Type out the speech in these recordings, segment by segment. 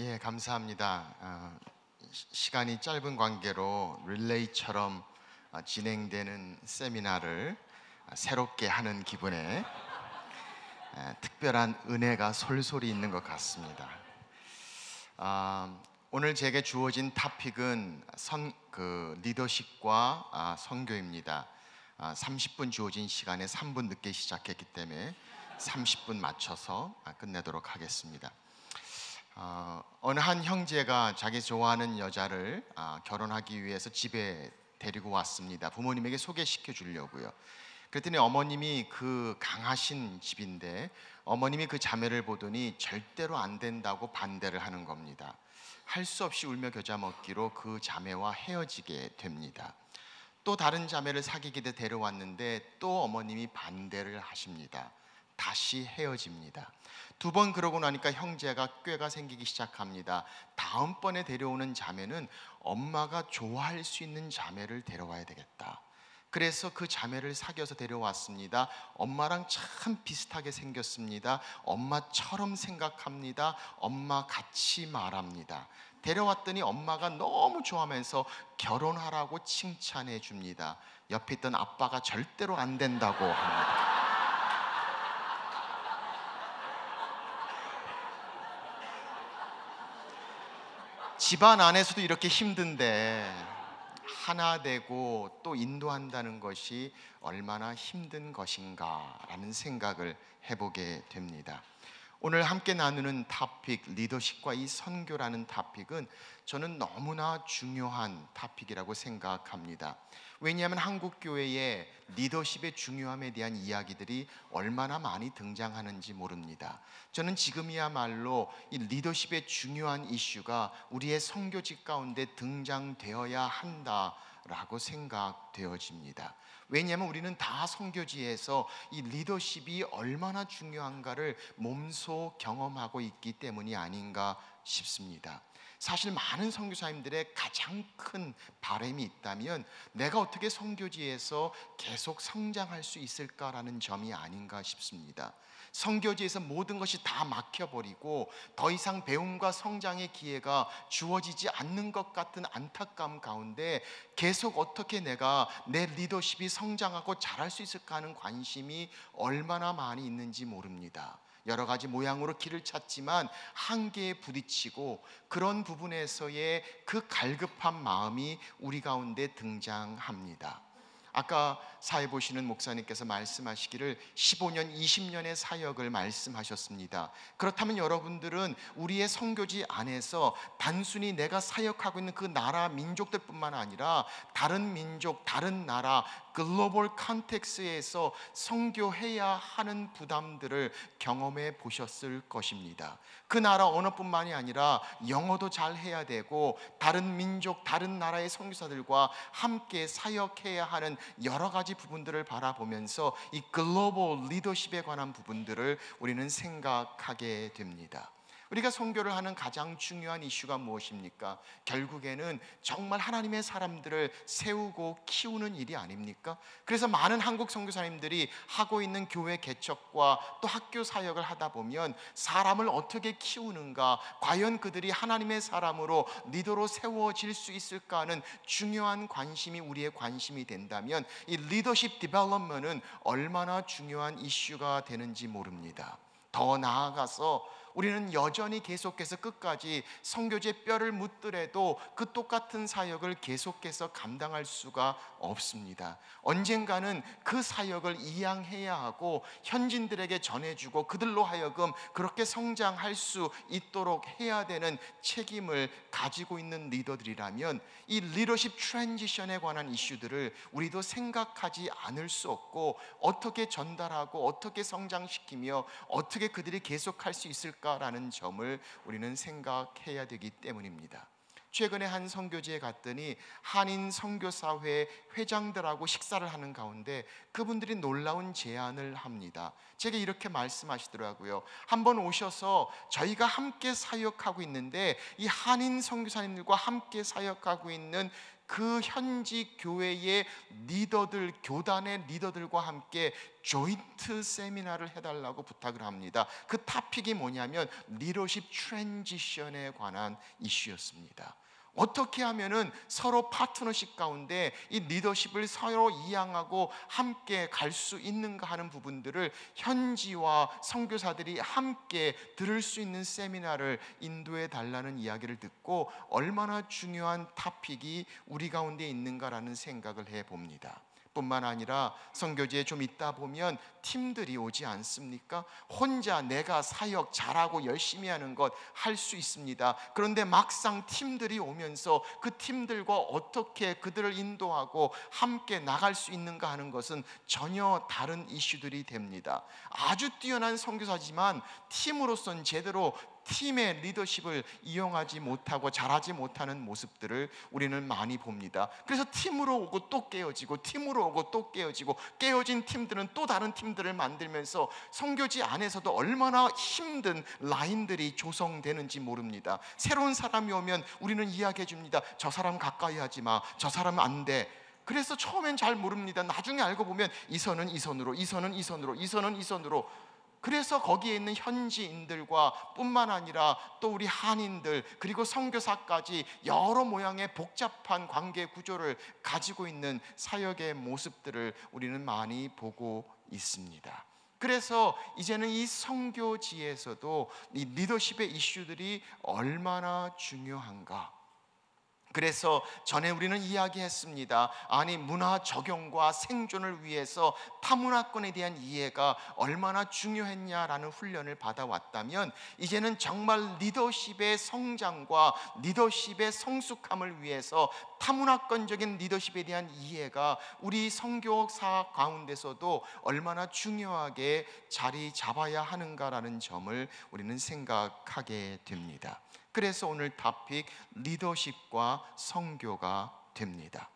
예, 감사합니다. 시간이 짧은 관계로 릴레이처럼 진행되는 세미나를 새롭게 하는 기분에 특별한 은혜가 솔솔이 있는 것 같습니다. 오늘 제게 주어진 토픽은 리더십과 선교입니다. 30분 주어진 시간에 3분 늦게 시작했기 때문에 30분 맞춰서 끝내도록 하겠습니다. 어느 한 형제가 자기 좋아하는 여자를 결혼하기 위해서 집에 데리고 왔습니다. 부모님에게 소개시켜 주려고요. 그랬더니 어머님이 그 강하신 집인데 어머님이 그 자매를 보더니 절대로 안 된다고 반대를 하는 겁니다. 할 수 없이 울며 겨자 먹기로 그 자매와 헤어지게 됩니다. 또 다른 자매를 사귀게 돼 데려왔는데 또 어머님이 반대를 하십니다. 다시 헤어집니다. 두 번 그러고 나니까 형제가 꾀가 생기기 시작합니다. 다음번에 데려오는 자매는 엄마가 좋아할 수 있는 자매를 데려와야 되겠다. 그래서 그 자매를 사귀어서 데려왔습니다. 엄마랑 참 비슷하게 생겼습니다. 엄마처럼 생각합니다. 엄마 같이 말합니다. 데려왔더니 엄마가 너무 좋아하면서 결혼하라고 칭찬해 줍니다. 옆에 있던 아빠가 절대로 안 된다고 합니다. 집안 안에서도 이렇게 힘든데 하나 되고 또 인도한다는 것이 얼마나 힘든 것인가라는 생각을 해보게 됩니다. 오늘 함께 나누는 토픽, 리더십과 이 선교라는 토픽은 저는 너무나 중요한 토픽이라고 생각합니다. 왜냐하면 한국 교회에 리더십의 중요함에 대한 이야기들이 얼마나 많이 등장하는지 모릅니다. 저는 지금이야말로 이 리더십의 중요한 이슈가 우리의 선교직 가운데 등장되어야 한다라고 생각되어집니다. 왜냐하면 우리는 다 선교지에서 이 리더십이 얼마나 중요한가를 몸소 경험하고 있기 때문이 아닌가 싶습니다. 사실 많은 선교사님들의 가장 큰 바람이 있다면 내가 어떻게 선교지에서 계속 성장할 수 있을까라는 점이 아닌가 싶습니다. 선교지에서 모든 것이 다 막혀버리고 더 이상 배움과 성장의 기회가 주어지지 않는 것 같은 안타까움 가운데 계속 어떻게 내가 내 리더십이 성장하고 자랄 수 있을까 하는 관심이 얼마나 많이 있는지 모릅니다. 여러 가지 모양으로 길을 찾지만 한계에 부딪히고 그런 부분에서의 그 갈급한 마음이 우리 가운데 등장합니다. 아까 사회 보시는 목사님께서 말씀하시기를 15년, 20년의 사역을 말씀하셨습니다. 그렇다면 여러분들은 우리의 선교지 안에서 단순히 내가 사역하고 있는 그 나라 민족들뿐만 아니라 다른 민족, 다른 나라, 글로벌 컨텍스트에서 선교해야 하는 부담들을 경험해 보셨을 것입니다. 그 나라 언어뿐만이 아니라 영어도 잘 해야 되고 다른 민족, 다른 나라의 선교사들과 함께 사역해야 하는 여러 가지 부분들을 바라보면서 이 글로벌 리더십에 관한 부분들을 우리는 생각하게 됩니다. 우리가 선교를 하는 가장 중요한 이슈가 무엇입니까? 결국에는 정말 하나님의 사람들을 세우고 키우는 일이 아닙니까? 그래서 많은 한국 선교사님들이 하고 있는 교회 개척과 또 학교 사역을 하다 보면 사람을 어떻게 키우는가, 과연 그들이 하나님의 사람으로 리더로 세워질 수 있을까 하는 중요한 관심이 우리의 관심이 된다면 이 리더십 디벨롭먼트는 얼마나 중요한 이슈가 되는지 모릅니다. 더 나아가서 우리는 여전히 계속해서 끝까지 선교지의 뼈를 묻더라도 그 똑같은 사역을 계속해서 감당할 수가 없습니다. 언젠가는 그 사역을 이양해야 하고 현지인들에게 전해주고 그들로 하여금 그렇게 성장할 수 있도록 해야 되는 책임을 가지고 있는 리더들이라면 이 리더십 트랜지션에 관한 이슈들을 우리도 생각하지 않을 수 없고 어떻게 전달하고 어떻게 성장시키며 어떻게 그들이 계속할 수 있을까 라는 점을 우리는 생각해야 되기 때문입니다. 최근에 한 선교지에 갔더니 한인 선교사회 회장들하고 식사를 하는 가운데 그분들이 놀라운 제안을 합니다. 제게 이렇게 말씀하시더라고요. 한번 오셔서 저희가 함께 사역하고 있는데 이 한인 선교사님들과 함께 사역하고 있는 그 현지 교회의 리더들, 교단의 리더들과 함께 조인트 세미나를 해달라고 부탁을 합니다. 그 토픽이 뭐냐면 리더십 트랜지션에 관한 이슈였습니다. 어떻게 하면은 서로 파트너십 가운데 이 리더십을 서로 이양하고 함께 갈 수 있는가 하는 부분들을 현지와 선교사들이 함께 들을 수 있는 세미나를 인도해 달라는 이야기를 듣고 얼마나 중요한 토픽이 우리 가운데 있는가라는 생각을 해봅니다. 뿐만 아니라 선교지에 좀 있다 보면 팀들이 오지 않습니까? 혼자 내가 사역 잘하고 열심히 하는 것 할 수 있습니다. 그런데 막상 팀들이 오면서 그 팀들과 어떻게 그들을 인도하고 함께 나갈 수 있는가 하는 것은 전혀 다른 이슈들이 됩니다. 아주 뛰어난 선교사지만 팀으로서는 제대로 팀의 리더십을 이용하지 못하고 잘하지 못하는 모습들을 우리는 많이 봅니다. 그래서 팀으로 오고 또 깨어지고, 팀으로 오고 또 깨어지고, 깨어진 팀들은 또 다른 팀들을 만들면서 선교지 안에서도 얼마나 힘든 라인들이 조성되는지 모릅니다. 새로운 사람이 오면 우리는 이야기해 줍니다. 저 사람 가까이 하지 마, 저 사람은 안 돼. 그래서 처음엔 잘 모릅니다. 나중에 알고 보면 이 선은 이 선으로, 이 선은 이 선으로, 이 선은 이 선으로. 그래서 거기에 있는 현지인들과 뿐만 아니라 또 우리 한인들 그리고 선교사까지 여러 모양의 복잡한 관계 구조를 가지고 있는 사역의 모습들을 우리는 많이 보고 있습니다. 그래서 이제는 이 선교지에서도 이 리더십의 이슈들이 얼마나 중요한가. 그래서 전에 우리는 이야기했습니다. 아니, 문화 적용과 생존을 위해서 타문화권에 대한 이해가 얼마나 중요했냐라는 훈련을 받아왔다면 이제는 정말 리더십의 성장과 리더십의 성숙함을 위해서 타문화권적인 리더십에 대한 이해가 우리 선교사 가운데서도 얼마나 중요하게 자리 잡아야 하는가라는 점을 우리는 생각하게 됩니다. 그래서 오늘 토픽 리더십과 선교가 됩니다.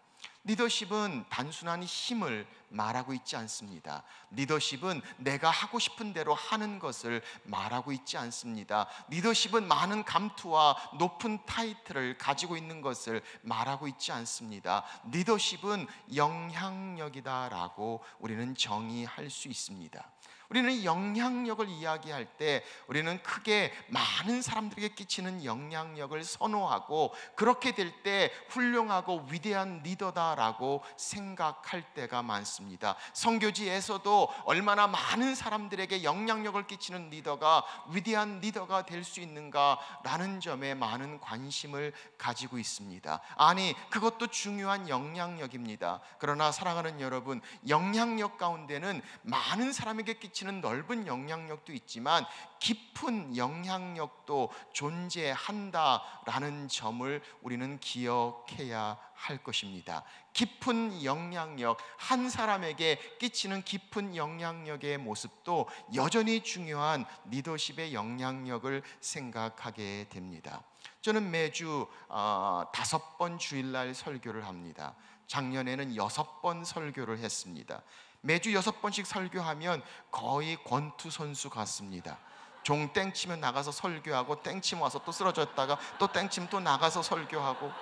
리더십은 단순한 힘을 말하고 있지 않습니다. 리더십은 내가 하고 싶은 대로 하는 것을 말하고 있지 않습니다. 리더십은 많은 감투와 높은 타이틀을 가지고 있는 것을 말하고 있지 않습니다. 리더십은 영향력이다라고 우리는 정의할 수 있습니다. 우리는 영향력을 이야기할 때 우리는 크게 많은 사람들에게 끼치는 영향력을 선호하고 그렇게 될 때 훌륭하고 위대한 리더다라고 생각할 때가 많습니다. 선교지에서도 얼마나 많은 사람들에게 영향력을 끼치는 리더가 위대한 리더가 될 수 있는가라는 점에 많은 관심을 가지고 있습니다. 아니, 그것도 중요한 영향력입니다. 그러나 사랑하는 여러분, 영향력 가운데는 많은 사람에게 끼치는 넓은 영향력도 있지만 깊은 영향력도 존재한다라는 점을 우리는 기억해야 할 것입니다. 깊은 영향력, 한 사람에게 끼치는 깊은 영향력의 모습도 여전히 중요한 리더십의 영향력을 생각하게 됩니다. 저는 매주 5번 주일날 설교를 합니다. 작년에는 6번 설교를 했습니다. 매주 6번씩 설교하면 거의 권투 선수 같습니다. 종 땡치면 나가서 설교하고 땡치면 와서 또 쓰러졌다가 또 땡치면 또 나가서 설교하고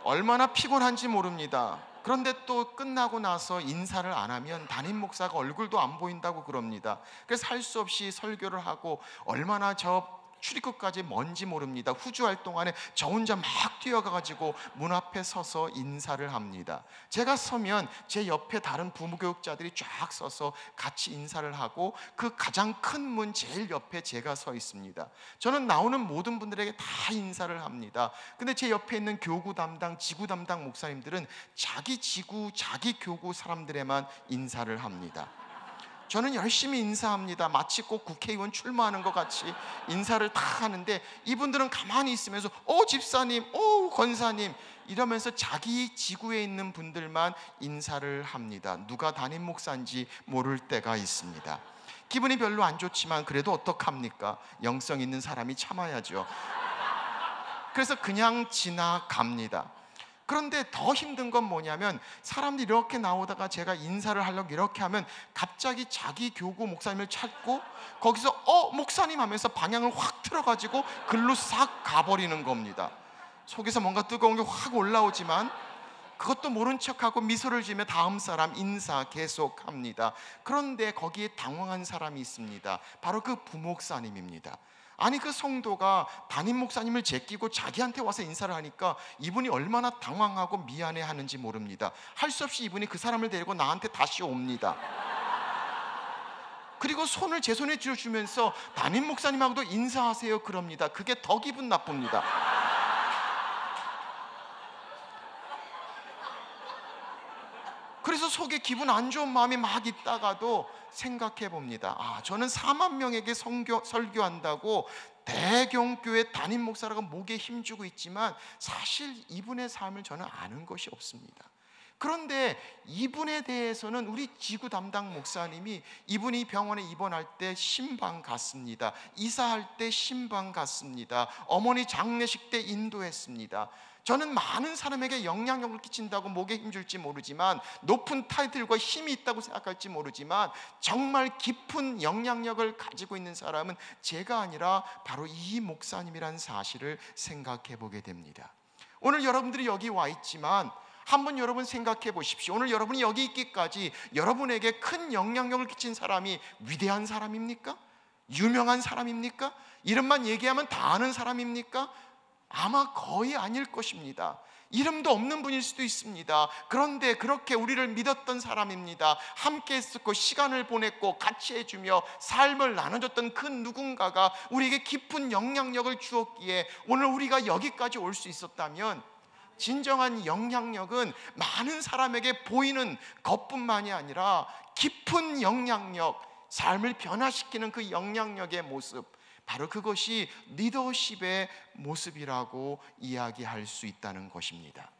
얼마나 피곤한지 모릅니다. 그런데 또 끝나고 나서 인사를 안 하면 담임 목사가 얼굴도 안 보인다고 그럽니다. 그래서 할 수 없이 설교를 하고 얼마나 저 출입구까지 뭔지 모릅니다. 후주할 동안에 저 혼자 막 뛰어가가지고 문 앞에 서서 인사를 합니다. 제가 서면 제 옆에 다른 부모교육자들이 쫙 서서 같이 인사를 하고 그 가장 큰 문 제일 옆에 제가 서 있습니다. 저는 나오는 모든 분들에게 다 인사를 합니다. 근데 제 옆에 있는 교구 담당, 지구 담당 목사님들은 자기 지구, 자기 교구 사람들에만 인사를 합니다. 저는 열심히 인사합니다. 마치 꼭 국회의원 출마하는 것 같이 인사를 다 하는데 이분들은 가만히 있으면서 집사님, 권사님 이러면서 자기 지구에 있는 분들만 인사를 합니다. 누가 담임 목사인지 모를 때가 있습니다. 기분이 별로 안 좋지만 그래도 어떡합니까? 영성 있는 사람이 참아야죠. 그래서 그냥 지나갑니다. 그런데 더 힘든 건 뭐냐면 사람들이 이렇게 나오다가 제가 인사를 하려고 이렇게 하면 갑자기 자기 교구 목사님을 찾고 거기서 목사님 하면서 방향을 확 틀어가지고 글로 싹 가버리는 겁니다. 속에서 뭔가 뜨거운 게 확 올라오지만 그것도 모른 척하고 미소를 지으며 다음 사람 인사 계속합니다. 그런데 거기에 당황한 사람이 있습니다. 바로 그 부목사님입니다. 아니, 그 성도가 담임 목사님을 제끼고 자기한테 와서 인사를 하니까 이분이 얼마나 당황하고 미안해하는지 모릅니다. 할 수 없이 이분이 그 사람을 데리고 나한테 다시 옵니다. 그리고 손을 제 손에 쥐어주면서 담임 목사님하고도 인사하세요 그럽니다. 그게 더 기분 나쁩니다. 그래서 속에 기분 안 좋은 마음이 막 있다가도 생각해 봅니다. 저는 4만 명에게 설교한다고 대경교회 담임 목사라고 목에 힘주고 있지만 사실 이분의 삶을 저는 아는 것이 없습니다. 그런데 이분에 대해서는 우리 지구 담당 목사님이 이분이 병원에 입원할 때 신방 갔습니다. 이사할 때 신방 갔습니다. 어머니 장례식 때 인도했습니다. 저는 많은 사람에게 영향력을 끼친다고 목에 힘줄지 모르지만, 높은 타이틀과 힘이 있다고 생각할지 모르지만, 정말 깊은 영향력을 가지고 있는 사람은 제가 아니라 바로 이 목사님이라는 사실을 생각해 보게 됩니다. 오늘 여러분들이 여기 와 있지만 한번 여러분 생각해 보십시오. 오늘 여러분이 여기 있기까지 여러분에게 큰 영향력을 끼친 사람이 위대한 사람입니까? 유명한 사람입니까? 이름만 얘기하면 다 아는 사람입니까? 아마 거의 아닐 것입니다. 이름도 없는 분일 수도 있습니다. 그런데 그렇게 우리를 믿었던 사람입니다. 함께 했었고 시간을 보냈고 같이 해주며 삶을 나눠줬던 그 누군가가 우리에게 깊은 영향력을 주었기에 오늘 우리가 여기까지 올 수 있었다면, 진정한 영향력은 많은 사람에게 보이는 것뿐만이 아니라 깊은 영향력, 삶을 변화시키는 그 영향력의 모습, 바로 그것이 리더십의 모습이라고 이야기할 수 있다는 것입니다.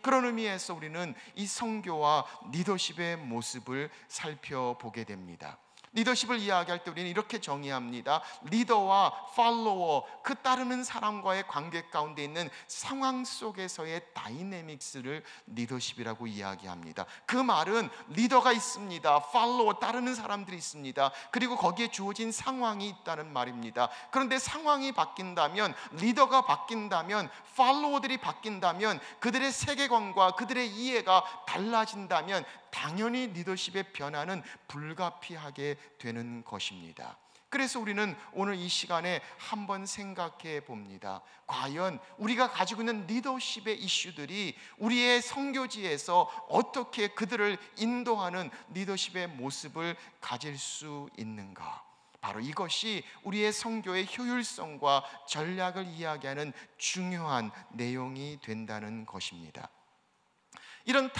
그런 의미에서 우리는 이 선교와 리더십의 모습을 살펴보게 됩니다. 리더십을 이야기할 때 우리는 이렇게 정의합니다. 리더와 팔로워, 그 따르는 사람과의 관계 가운데 있는 상황 속에서의 다이내믹스를 리더십이라고 이야기합니다. 그 말은 리더가 있습니다. 팔로워, 따르는 사람들이 있습니다. 그리고 거기에 주어진 상황이 있다는 말입니다. 그런데 상황이 바뀐다면, 리더가 바뀐다면, 팔로워들이 바뀐다면, 그들의 세계관과 그들의 이해가 달라진다면 당연히 리더십의 변화는 불가피하게 되는 것입니다. 그래서 우리는 오늘 이 시간에 한번 생각해 봅니다. 과연 우리가 가지고 있는 리더십의 이슈들이 우리의 선교지에서 어떻게 그들을 인도하는 리더십의 모습을 가질 수 있는가? 바로 이것이 우리의 선교의 효율성과 전략을 이야기하는 중요한 내용이 된다는 것입니다. 이런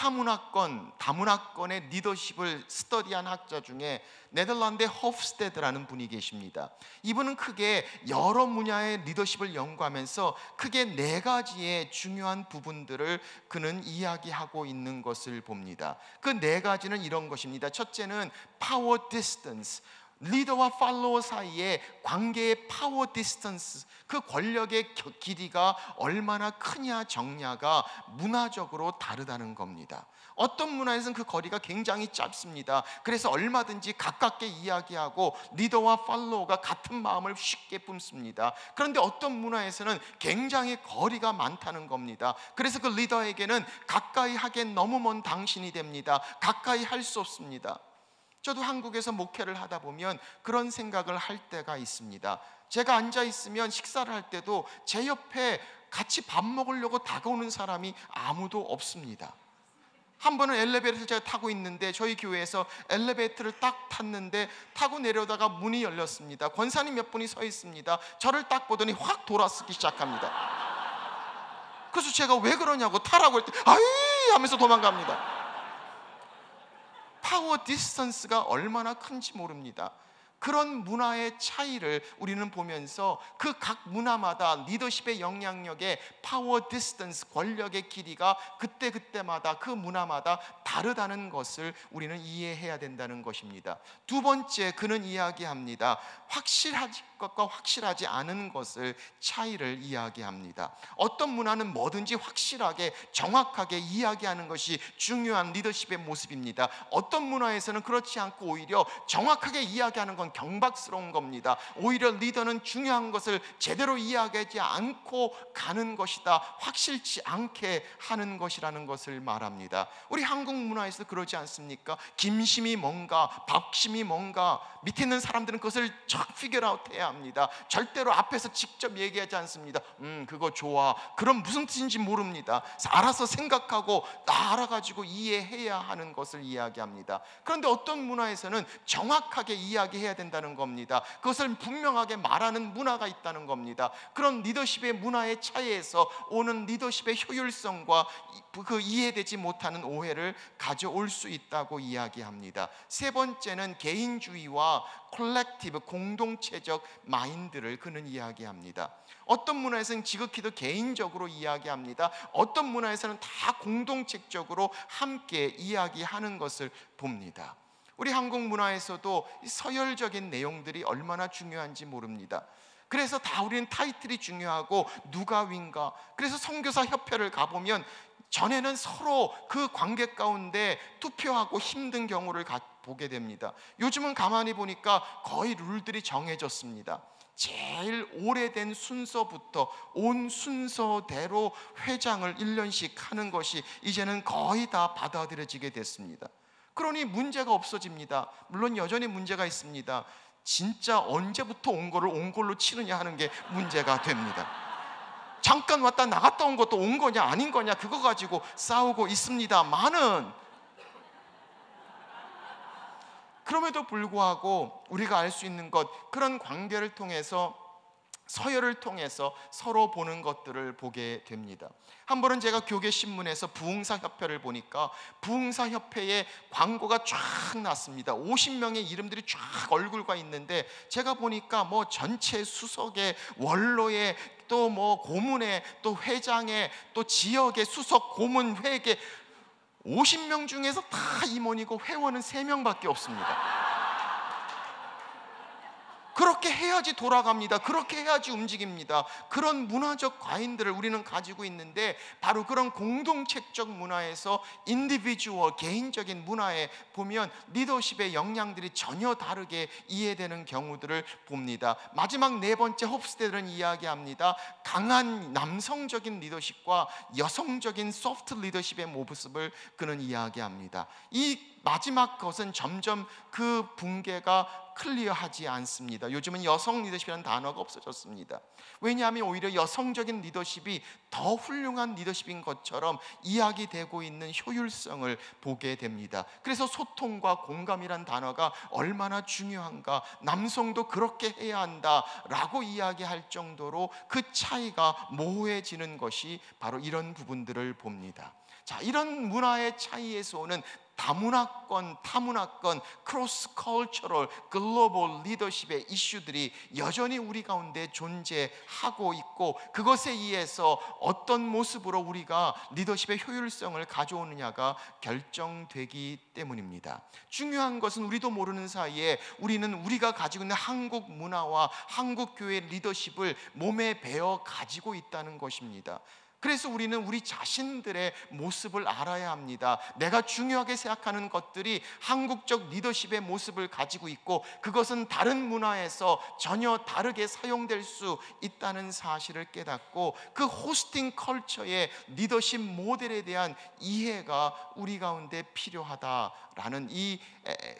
다문화권의 리더십을 스터디한 학자 중에 네덜란드의 호프스테드라는 분이 계십니다. 이분은 크게 여러 분야의 리더십을 연구하면서 크게 4가지의 중요한 부분들을 그는 이야기하고 있는 것을 봅니다. 그 4가지는 이런 것입니다. 첫째는 파워 디스턴스, 리더와 팔로워 사이의 관계의 파워 디스턴스, 그 권력의 길이가 얼마나 크냐 적냐가 문화적으로 다르다는 겁니다. 어떤 문화에서는 그 거리가 굉장히 짧습니다. 그래서 얼마든지 가깝게 이야기하고 리더와 팔로워가 같은 마음을 쉽게 품습니다. 그런데 어떤 문화에서는 굉장히 거리가 많다는 겁니다. 그래서 그 리더에게는 가까이 하기엔 너무 먼 당신이 됩니다. 가까이 할 수 없습니다. 저도 한국에서 목회를 하다 보면 그런 생각을 할 때가 있습니다. 제가 앉아 있으면 식사를 할 때도 제 옆에 같이 밥 먹으려고 다가오는 사람이 아무도 없습니다. 한 번은 엘리베이터를 제가 타고 있는데 저희 교회에서 엘리베이터를 딱 탔는데 타고 내려다가 문이 열렸습니다. 권사님 몇 분이 서 있습니다. 저를 딱 보더니 확 돌아서기 시작합니다. 그래서 제가 왜 그러냐고 타라고 할 때 아이 하면서 도망갑니다. 파워 디스턴스가 얼마나 큰지 모릅니다. 그런 문화의 차이를 우리는 보면서 그 각 문화마다 리더십의 영향력의 파워 디스턴스, 권력의 길이가 그때마다 그 문화마다 다르다는 것을 우리는 이해해야 된다는 것입니다. 두 번째, 그는 이야기합니다. 확실한 것과 확실하지 않은 것을 차이를 이야기합니다. 어떤 문화는 뭐든지 확실하게 정확하게 이야기하는 것이 중요한 리더십의 모습입니다. 어떤 문화에서는 그렇지 않고 오히려 정확하게 이야기하는 건 건 경박스러운 겁니다. 오히려 리더는 중요한 것을 제대로 이야기하지 않고 가는 것이다, 확실치 않게 하는 것이라는 것을 말합니다. 우리 한국 문화에서 그러지 않습니까? 김심이 뭔가, 밥심이 뭔가, 밑에 있는 사람들은 그것을 쫙 피겨아웃 해야 합니다. 절대로 앞에서 직접 얘기하지 않습니다. 그거 좋아, 그럼 무슨 뜻인지 모릅니다. 알아서 생각하고 알아가지고 이해해야 하는 것을 이야기합니다. 그런데 어떤 문화에서는 정확하게 이야기해야 된다는 겁니다. 그것을 분명하게 말하는 문화가 있다는 겁니다. 그런 리더십의 문화의 차이에서 오는 리더십의 효율성과 그 이해되지 못하는 오해를 가져올 수 있다고 이야기합니다. 세 번째는 개인주의와 콜렉티브, 공동체적 마인드를 그는 이야기합니다. 어떤 문화에서는 지극히도 개인적으로 이야기합니다. 어떤 문화에서는 다 공동체적으로 함께 이야기하는 것을 봅니다. 우리 한국 문화에서도 서열적인 내용들이 얼마나 중요한지 모릅니다. 그래서 다 우리는 타이틀이 중요하고 누가 윈가. 그래서 선교사 협회를 가보면 전에는 서로 그 관계 가운데 투표하고 힘든 경우를 보게 됩니다. 요즘은 가만히 보니까 거의 룰들이 정해졌습니다. 제일 오래된 순서부터 온 순서대로 회장을 1년씩 하는 것이 이제는 거의 다 받아들여지게 됐습니다. 그러니 문제가 없어집니다. 물론 여전히 문제가 있습니다. 진짜 언제부터 온 거를 온 걸로 치느냐 하는 게 문제가 됩니다. 잠깐 왔다 나갔다 온 것도 온 거냐 아닌 거냐 그거 가지고 싸우고 있습니다만은, 그럼에도 불구하고 우리가 알 수 있는 것, 그런 관계를 통해서, 서열을 통해서 서로 보는 것들을 보게 됩니다. 한 번은 제가 교계 신문에서 부흥사협회를 보니까 부흥사협회에 광고가 쫙 났습니다. 50명의 이름들이 쫙 얼굴과 있는데, 제가 보니까 뭐 전체 수석에, 원로에, 또 뭐 고문에, 또 회장에, 또 지역의 수석 고문 회계, 50명 중에서 다 임원이고 회원은 3명밖에 없습니다. 그렇게 해야지 돌아갑니다. 그렇게 해야지 움직입니다. 그런 문화적 과잉들을 우리는 가지고 있는데, 바로 그런 공동체적 문화에서 인디비주얼, 개인적인 문화에 보면 리더십의 역량들이 전혀 다르게 이해되는 경우들을 봅니다. 마지막 네 번째 홉스테드는 이야기합니다. 강한 남성적인 리더십과 여성적인 소프트 리더십의 모습을 그는 이야기합니다. 이 마지막 것은 점점 그 붕괴가 클리어하지 않습니다. 요즘은 여성 리더십이라는 단어가 없어졌습니다. 왜냐하면 오히려 여성적인 리더십이 더 훌륭한 리더십인 것처럼 이야기되고 있는 효율성을 보게 됩니다. 그래서 소통과 공감이란 단어가 얼마나 중요한가, 남성도 그렇게 해야 한다라고 이야기할 정도로 그 차이가 모호해지는 것이 바로 이런 부분들을 봅니다. 자, 이런 문화의 차이에서 오는 다문화권, 타문화권, 크로스 컬처럴, 글로벌 리더십의 이슈들이 여전히 우리 가운데 존재하고 있고, 그것에 의해서 어떤 모습으로 우리가 리더십의 효율성을 가져오느냐가 결정되기 때문입니다. 중요한 것은 우리도 모르는 사이에 우리는 우리가 가지고 있는 한국 문화와 한국 교회의 리더십을 몸에 배어 가지고 있다는 것입니다. 그래서 우리는 우리 자신들의 모습을 알아야 합니다. 내가 중요하게 생각하는 것들이 한국적 리더십의 모습을 가지고 있고, 그것은 다른 문화에서 전혀 다르게 사용될 수 있다는 사실을 깨닫고, 그 호스팅 컬처의 리더십 모델에 대한 이해가 우리 가운데 필요하다라는 이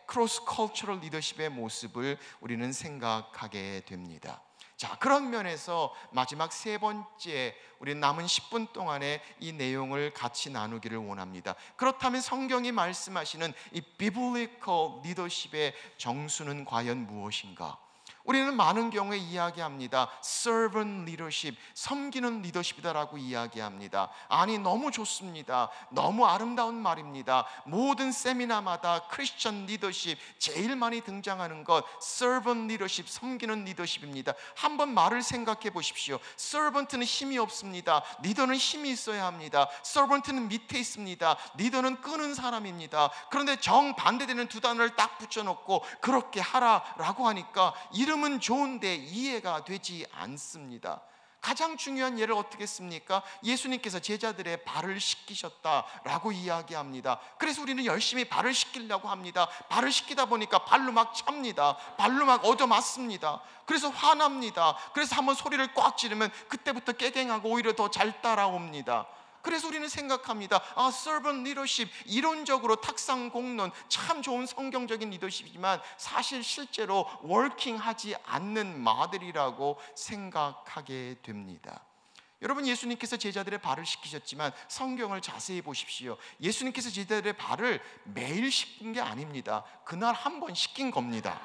크로스 컬처럴 리더십의 모습을 우리는 생각하게 됩니다. 자, 그런 면에서 마지막 세 번째, 우리 남은 10분 동안에 이 내용을 같이 나누기를 원합니다. 그렇다면 성경이 말씀하시는 이 비블리컬 리더십의 정수는 과연 무엇인가? 우리는 많은 경우에 이야기합니다. servant leadership, 섬기는 리더십이다라고 이야기합니다. 아니, 너무 좋습니다. 너무 아름다운 말입니다. 모든 세미나마다 크리스천 리더십 제일 많이 등장하는 것 servant leadership, 섬기는 리더십입니다. 한번 말을 생각해 보십시오. servant는 힘이 없습니다. 리더는 힘이 있어야 합니다. servant는 밑에 있습니다. 리더는 끄는 사람입니다. 그런데 정반대되는 두 단어를 딱 붙여놓고 그렇게 하라라고 하니까 이름은 좋은데 이해가 되지 않습니다. 가장 중요한 예를 어떻게 씁니까? 예수님께서 제자들의 발을 씻기셨다라고 이야기합니다. 그래서 우리는 열심히 발을 씻기려고 합니다. 발을 씻기다 보니까 발로 막 찹니다. 발로 막 얻어맞습니다. 그래서 화납니다. 그래서 한번 소리를 꽉 지르면 그때부터 깨갱하고 오히려 더 잘 따라옵니다. 그래서 우리는 생각합니다. servant leadership, 이론적으로 탁상 공론 참 좋은 성경적인 리더십이지만 사실 실제로 워킹하지 않는 마들이라고 생각하게 됩니다. 여러분, 예수님께서 제자들의 발을 씻기셨지만 성경을 자세히 보십시오. 예수님께서 제자들의 발을 매일 씻긴 게 아닙니다. 그날 한 번 씻긴 겁니다.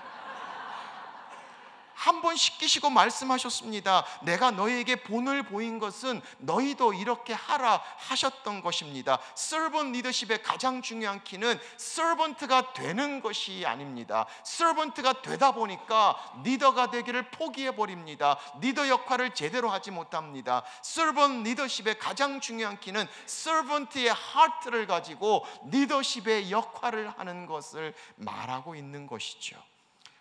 한 번 씻기시고 말씀하셨습니다. 내가 너희에게 본을 보인 것은 너희도 이렇게 하라 하셨던 것입니다. servant leadership의 가장 중요한 키는 servant가 되는 것이 아닙니다. servant가 되다 보니까 리더가 되기를 포기해버립니다. 리더 역할을 제대로 하지 못합니다. servant leadership의 가장 중요한 키는 servant의 heart를 가지고 리더십의 역할을 하는 것을 말하고 있는 것이죠.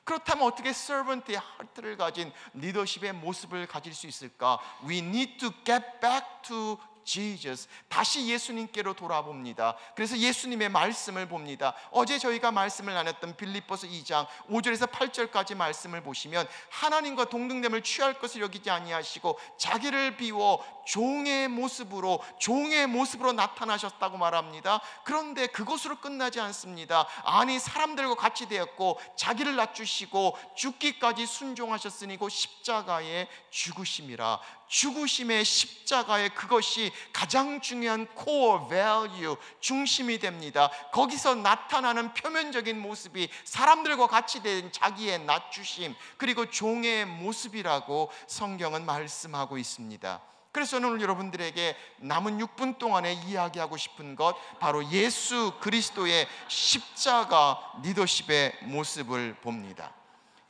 그렇다면 어떻게 servant의 heart를 가진 리더십의 모습을 가질 수 있을까? We need to get back to Jesus. 다시 예수님께로 돌아봅니다. 그래서 예수님의 말씀을 봅니다. 어제 저희가 말씀을 나눴던 빌립보서 2장 5절에서 8절까지 말씀을 보시면 하나님과 동등됨을 취할 것을 여기지 아니하시고 자기를 비워 종의 모습으로 나타나셨다고 말합니다. 그런데 그것으로 끝나지 않습니다. 아니, 사람들과 같이 되었고 자기를 낮추시고 죽기까지 순종하셨으니 곧 십자가의 죽으심이라. 죽으심의 십자가의 그것이 가장 중요한 core value, 중심이 됩니다. 거기서 나타나는 표면적인 모습이 사람들과 같이 된 자기의 낮추심, 그리고 종의 모습이라고 성경은 말씀하고 있습니다. 그래서 저는 오늘 여러분들에게 남은 6분 동안에 이야기하고 싶은 것, 바로 예수 그리스도의 십자가 리더십의 모습을 봅니다.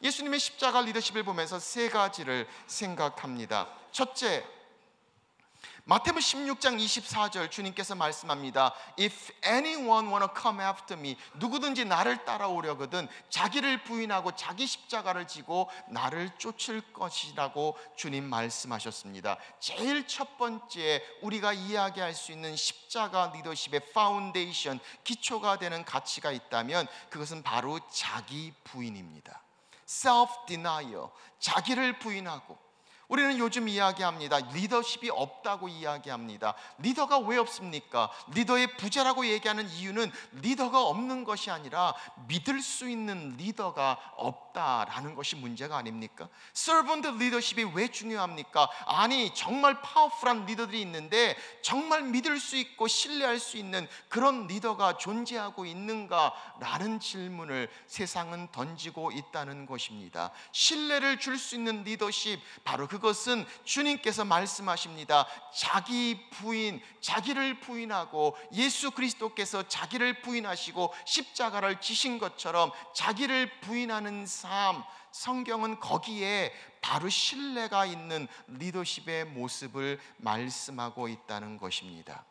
예수님의 십자가 리더십을 보면서 세 가지를 생각합니다. 첫째, 마태복음 16장 24절 주님께서 말씀합니다. If anyone wanna come after me, 누구든지 나를 따라오려거든 자기를 부인하고 자기 십자가를 지고 나를 쫓을 것이라고 주님 말씀하셨습니다. 제일 첫 번째 우리가 이야기할 수 있는 십자가 리더십의 파운데이션, 기초가 되는 가치가 있다면 그것은 바로 자기 부인입니다. self-denial, 자기를 부인하고. 우리는 요즘 이야기합니다. 리더십이 없다고 이야기합니다. 리더가 왜 없습니까? 리더의 부재라고 얘기하는 이유는 리더가 없는 것이 아니라 믿을 수 있는 리더가 없다라는 것이 문제가 아닙니까? 서번트 리더십이 왜 중요합니까? 아니, 정말 파워풀한 리더들이 있는데 정말 믿을 수 있고 신뢰할 수 있는 그런 리더가 존재하고 있는가라는 질문을 세상은 던지고 있다는 것입니다. 신뢰를 줄 수 있는 리더십, 바로 그것은 주님께서 말씀하십니다. 자기 부인, 자기를 부인하고 예수 그리스도께서 자기를 부인하시고 십자가를 지신 것처럼 자기를 부인하는 삶, 성경은 거기에 바로 신뢰가 있는 리더십의 모습을 말씀하고 있다는 것입니다.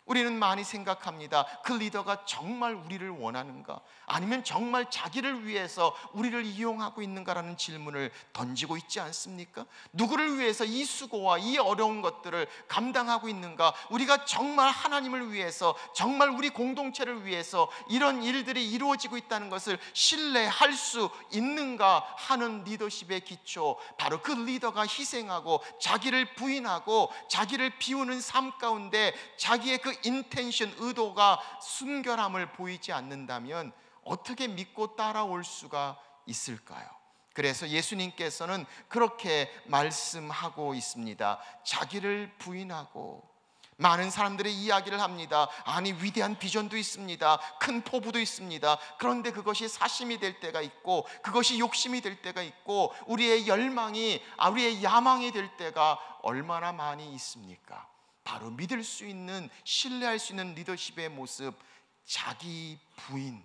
우리는 많이 생각합니다. 그 리더가 정말 우리를 원하는가? 아니면 정말 자기를 위해서 우리를 이용하고 있는가라는 질문을 던지고 있지 않습니까? 누구를 위해서 이 수고와 이 어려운 것들을 감당하고 있는가? 우리가 정말 하나님을 위해서, 정말 우리 공동체를 위해서 이런 일들이 이루어지고 있다는 것을 신뢰할 수 있는가 하는 리더십의 기초, 바로 그 리더가 희생하고 자기를 부인하고 자기를 비우는 삶 가운데 자기의 그 인텐션, 의도가 순결함을 보이지 않는다면 어떻게 믿고 따라올 수가 있을까요? 그래서 예수님께서는 그렇게 말씀하고 있습니다. 자기를 부인하고. 많은 사람들의 이야기를 합니다. 아니, 위대한 비전도 있습니다. 큰 포부도 있습니다. 그런데 그것이 사심이 될 때가 있고, 그것이 욕심이 될 때가 있고, 우리의 열망이, 우리의 야망이 될 때가 얼마나 많이 있습니까? 바로 믿을 수 있는, 신뢰할 수 있는 리더십의 모습, 자기 부인.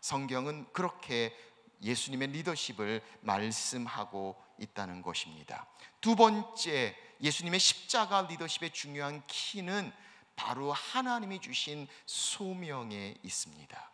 성경은 그렇게 예수님의 리더십을 말씀하고 있다는 것입니다. 두 번째, 예수님의 십자가 리더십의 중요한 키는 바로 하나님이 주신 소명에 있습니다.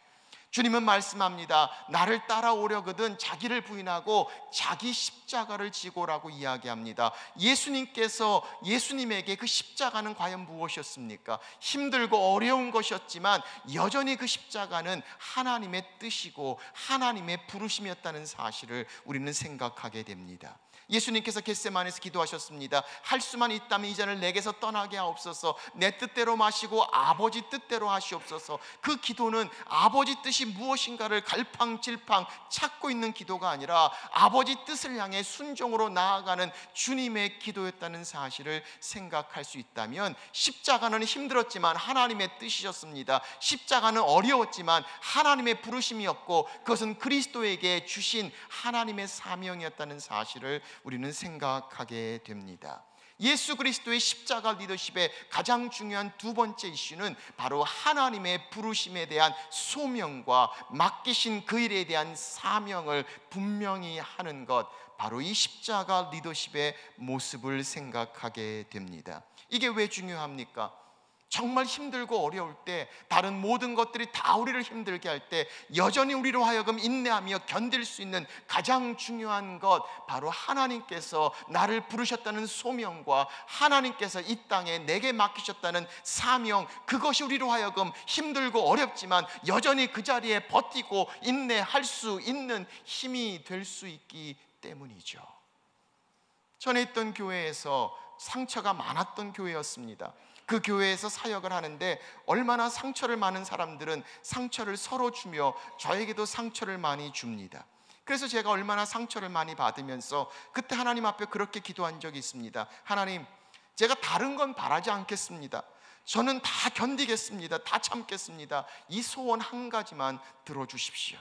주님은 말씀합니다. 나를 따라오려거든 자기를 부인하고 자기 십자가를 지고라고 이야기합니다. 예수님에게 그 십자가는 과연 무엇이었습니까? 힘들고 어려운 것이었지만 여전히 그 십자가는 하나님의 뜻이고 하나님의 부르심이었다는 사실을 우리는 생각하게 됩니다. 예수님께서 겟세마네에서 기도하셨습니다. 할 수만 있다면 이 잔을 내게서 떠나게 하옵소서. 내 뜻대로 마시고 아버지 뜻대로 하시옵소서. 그 기도는 아버지 뜻이 무엇인가를 갈팡질팡 찾고 있는 기도가 아니라 아버지 뜻을 향해 순종으로 나아가는 주님의 기도였다는 사실을 생각할 수 있다면, 십자가는 힘들었지만 하나님의 뜻이셨습니다. 십자가는 어려웠지만 하나님의 부르심이었고 그것은 그리스도에게 주신 하나님의 사명이었다는 사실을 우리는 생각하게 됩니다. 예수 그리스도의 십자가 리더십의 가장 중요한 두 번째 이슈는 바로 하나님의 부르심에 대한 소명과 맡기신 그 일에 대한 사명을 분명히 하는 것, 바로 이 십자가 리더십의 모습을 생각하게 됩니다. 이게 왜 중요합니까? 정말 힘들고 어려울 때, 다른 모든 것들이 다 우리를 힘들게 할 때 여전히 우리로 하여금 인내하며 견딜 수 있는 가장 중요한 것, 바로 하나님께서 나를 부르셨다는 소명과 하나님께서 이 땅에 내게 맡기셨다는 사명, 그것이 우리로 하여금 힘들고 어렵지만 여전히 그 자리에 버티고 인내할 수 있는 힘이 될 수 있기 때문이죠. 전에 있던 교회에서 상처가 많았던 교회였습니다. 그 교회에서 사역을 하는데 얼마나 상처를 많은 사람들은 상처를 서로 주며 저에게도 상처를 많이 줍니다. 그래서 제가 얼마나 상처를 많이 받으면서 그때 하나님 앞에 그렇게 기도한 적이 있습니다. 하나님, 제가 다른 건 바라지 않겠습니다. 저는 다 견디겠습니다. 다 참겠습니다. 이 소원 한 가지만 들어주십시오.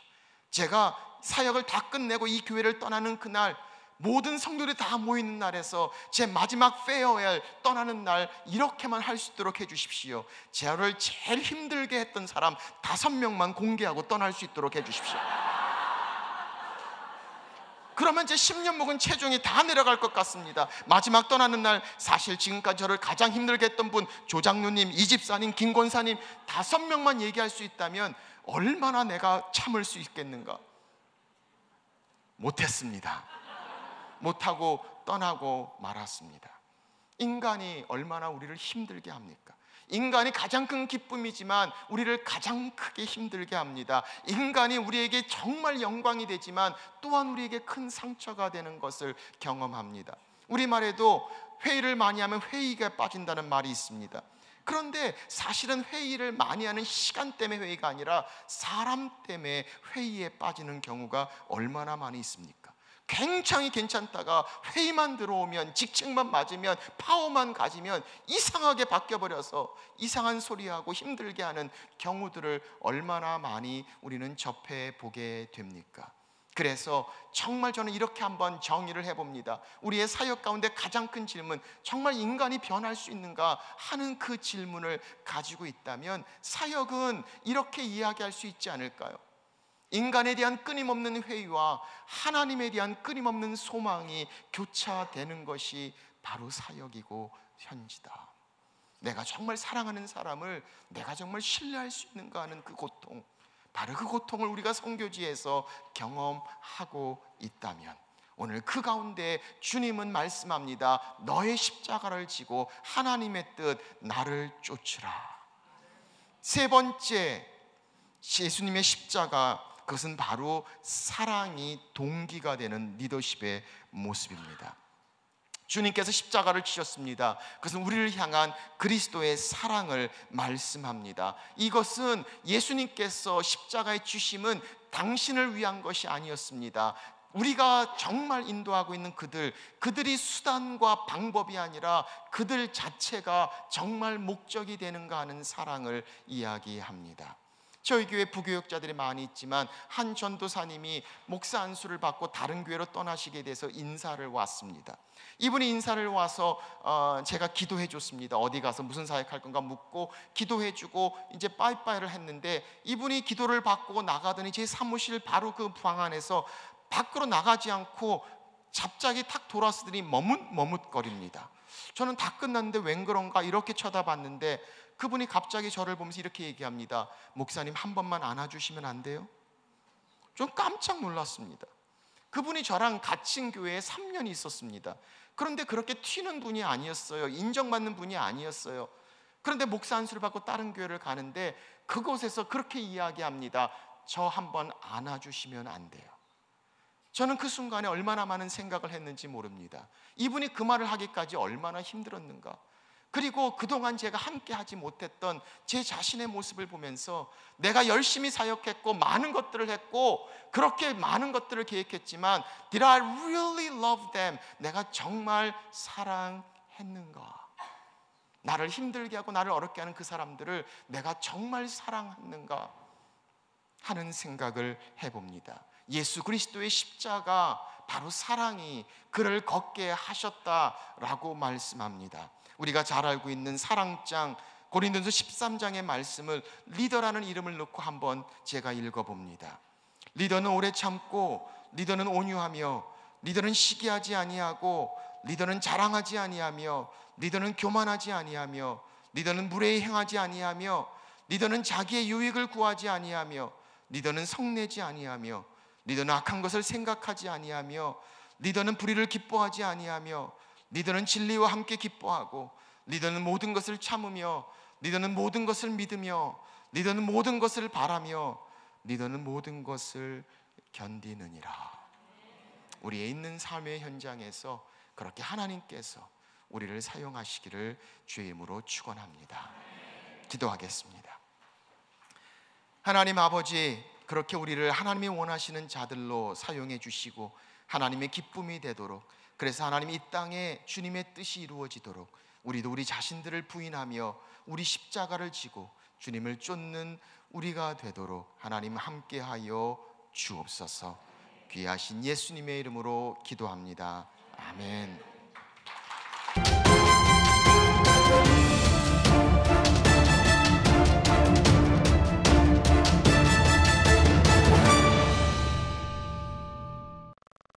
제가 사역을 다 끝내고 이 교회를 떠나는 그날, 모든 성도들이 다 모이는 날에서 제 마지막 페어웰 떠나는 날, 이렇게만 할 수 있도록 해주십시오. 저를 제일 힘들게 했던 사람 5명만 공개하고 떠날 수 있도록 해주십시오. 그러면 제 10년 묵은 체중이 다 내려갈 것 같습니다. 마지막 떠나는 날, 사실 지금까지 저를 가장 힘들게 했던 분, 조장로님, 이집사님, 김권사님 5명만 얘기할 수 있다면 얼마나 내가 참을 수 있겠는가. 못했습니다. 못하고 떠나고 말았습니다. 인간이 얼마나 우리를 힘들게 합니까? 인간이 가장 큰 기쁨이지만 우리를 가장 크게 힘들게 합니다. 인간이 우리에게 정말 영광이 되지만 또한 우리에게 큰 상처가 되는 것을 경험합니다. 우리말에도 회의를 많이 하면 회의가 빠진다는 말이 있습니다. 그런데 사실은 회의를 많이 하는 시간 때문에 회의가 아니라 사람 때문에 회의에 빠지는 경우가 얼마나 많이 있습니까? 굉장히 괜찮다가 회의만 들어오면, 직책만 맞으면, 파워만 가지면 이상하게 바뀌어버려서 이상한 소리하고 힘들게 하는 경우들을 얼마나 많이 우리는 접해보게 됩니까? 그래서 정말 저는 이렇게 한번 정의를 해봅니다. 우리의 사역 가운데 가장 큰 질문, 정말 인간이 변할 수 있는가 하는 그 질문을 가지고 있다면 사역은 이렇게 이야기할 수 있지 않을까요? 인간에 대한 끊임없는 회의와 하나님에 대한 끊임없는 소망이 교차되는 것이 바로 사역이고 현지다. 내가 정말 사랑하는 사람을 내가 정말 신뢰할 수 있는가 하는 그 고통, 바로 그 고통을 우리가 선교지에서 경험하고 있다면 오늘 그 가운데 주님은 말씀합니다. 너의 십자가를 지고 하나님의 뜻 나를 쫓으라. 세 번째, 예수님의 십자가, 그것은 바로 사랑이 동기가 되는 리더십의 모습입니다. 주님께서 십자가를 지셨습니다. 그것은 우리를 향한 그리스도의 사랑을 말씀합니다. 이것은 예수님께서 십자가의 주심은 당신을 위한 것이 아니었습니다. 우리가 정말 인도하고 있는 그들이 수단과 방법이 아니라 그들 자체가 정말 목적이 되는가 하는 사랑을 이야기합니다. 저희 교회 부교역자들이 많이 있지만 한 전도사님이 목사 안수를 받고 다른 교회로 떠나시게 돼서 인사를 왔습니다. 이분이 인사를 와서 제가 기도해 줬습니다. 어디 가서 무슨 사역할 건가 묻고 기도해 주고 이제 빠이빠이를 했는데, 이분이 기도를 받고 나가더니 제 사무실 바로 그 방 안에서 밖으로 나가지 않고 갑자기 탁 돌아서더니 머뭇머뭇거립니다. 저는 다 끝났는데 웬 그런가 이렇게 쳐다봤는데 그분이 갑자기 저를 보면서 이렇게 얘기합니다. 목사님, 한 번만 안아주시면 안 돼요? 좀 깜짝 놀랐습니다. 그분이 저랑 같은 교회에 3년이 있었습니다. 그런데 그렇게 튀는 분이 아니었어요. 인정받는 분이 아니었어요. 그런데 목사 안수를 받고 다른 교회를 가는데 그곳에서 그렇게 이야기합니다. 저 한번 안아주시면 안 돼요? 저는 그 순간에 얼마나 많은 생각을 했는지 모릅니다. 이분이 그 말을 하기까지 얼마나 힘들었는가. 그리고 그동안 제가 함께 하지 못했던 제 자신의 모습을 보면서 내가 열심히 사역했고 많은 것들을 했고 그렇게 많은 것들을 계획했지만 Did I really love them? 내가 정말 사랑했는가? 나를 힘들게 하고 나를 어렵게 하는 그 사람들을 내가 정말 사랑했는가 하는 생각을 해봅니다. 예수 그리스도의 십자가, 바로 사랑이 그를 걷게 하셨다라고 말씀합니다. 우리가 잘 알고 있는 사랑장 고린도전서 13장의 말씀을 리더라는 이름을 넣고 한번 제가 읽어봅니다. 리더는 오래 참고, 리더는 온유하며, 리더는 시기하지 아니하고, 리더는 자랑하지 아니하며, 리더는 교만하지 아니하며, 리더는 무례히 행하지 아니하며, 리더는 자기의 유익을 구하지 아니하며, 리더는 성내지 아니하며, 리더는 악한 것을 생각하지 아니하며, 리더는 불의를 기뻐하지 아니하며, 리더는 진리와 함께 기뻐하고, 리더는 모든 것을 참으며, 리더는 모든 것을 믿으며, 리더는 모든 것을 바라며, 리더는 모든 것을 견디느니라. 우리의 있는 삶의 현장에서 그렇게 하나님께서 우리를 사용하시기를 주의 이름으로 축원합니다. 기도하겠습니다. 하나님 아버지, 그렇게 우리를 하나님이 원하시는 자들로 사용해 주시고 하나님의 기쁨이 되도록, 그래서 하나님 이 땅에 주님의 뜻이 이루어지도록 우리도 우리 자신들을 부인하며 우리 십자가를 지고 주님을 쫓는 우리가 되도록 하나님 함께하여 주옵소서. 귀하신 예수님의 이름으로 기도합니다. 아멘.